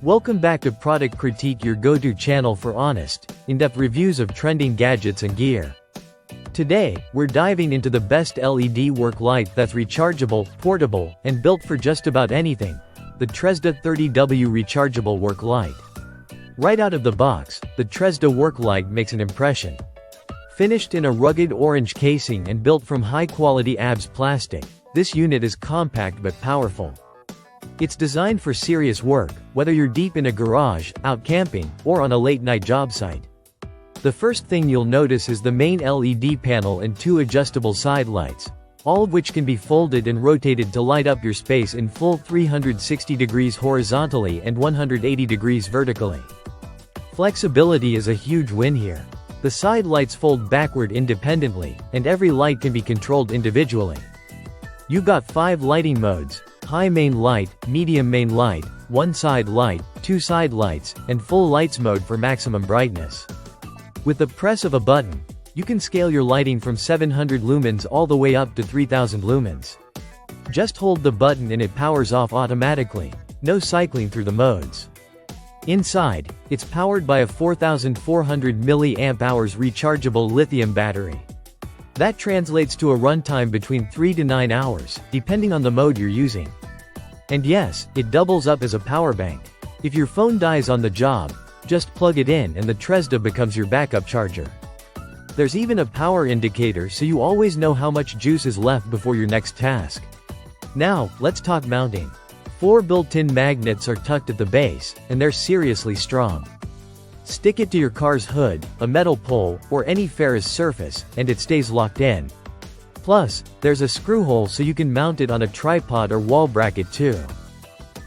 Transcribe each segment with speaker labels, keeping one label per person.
Speaker 1: Welcome back to Product Critique, your go-to channel for honest, in-depth reviews of trending gadgets and gear. Today, we're diving into the best LED work light that's rechargeable, portable, and built for just about anything, the Tresda 30W Rechargeable Work Light. Right out of the box, the Tresda work light makes an impression. Finished in a rugged orange casing and built from high-quality ABS plastic, this unit is compact but powerful. It's designed for serious work, whether you're deep in a garage, out camping, or on a late-night job site. The first thing you'll notice is the main LED panel and two adjustable side lights, all of which can be folded and rotated to light up your space in full 360 degrees horizontally and 180 degrees vertically. Flexibility is a huge win here. The side lights fold backward independently, and every light can be controlled individually. You've got 5 lighting modes: high main light, medium main light, one side light, 2 side lights, and full lights mode for maximum brightness. With the press of a button, you can scale your lighting from 700 lumens all the way up to 3000 lumens. Just hold the button and it powers off automatically, no cycling through the modes. Inside, it's powered by a 4400 mAh rechargeable lithium battery. That translates to a runtime between 3 to 9 hours, depending on the mode you're using. And yes, it doubles up as a power bank. If your phone dies on the job, just plug it in and the Tresda becomes your backup charger. There's even a power indicator so you always know how much juice is left before your next task. Now, let's talk mounting. 4 built-in magnets are tucked at the base, and they're seriously strong. Stick it to your car's hood, a metal pole, or any ferrous surface, and it stays locked in. Plus, there's a screw hole so you can mount it on a tripod or wall bracket too.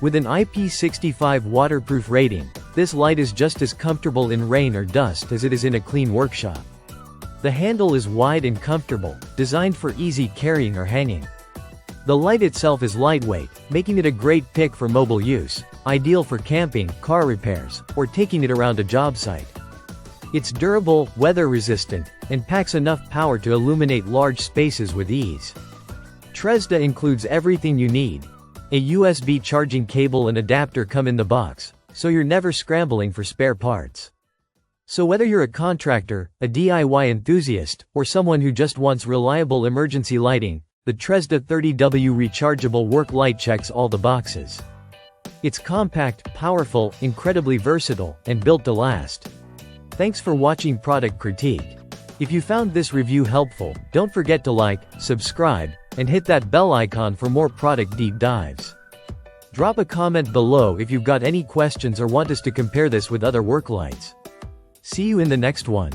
Speaker 1: With an IP65 waterproof rating, this light is just as comfortable in rain or dust as it is in a clean workshop. The handle is wide and comfortable, designed for easy carrying or hanging. The light itself is lightweight, making it a great pick for mobile use, ideal for camping, car repairs, or taking it around a job site. It's durable, weather-resistant, and packs enough power to illuminate large spaces with ease. Tresda includes everything you need. A USB charging cable and adapter come in the box, so you're never scrambling for spare parts. So whether you're a contractor, a DIY enthusiast, or someone who just wants reliable emergency lighting, the Tresda 30W Rechargeable Work Light checks all the boxes. It's compact, powerful, incredibly versatile, and built to last. Thanks for watching Product Critique. If you found this review helpful, don't forget to like, subscribe, and hit that bell icon for more product deep dives. Drop a comment below if you've got any questions or want us to compare this with other work lights. See you in the next one.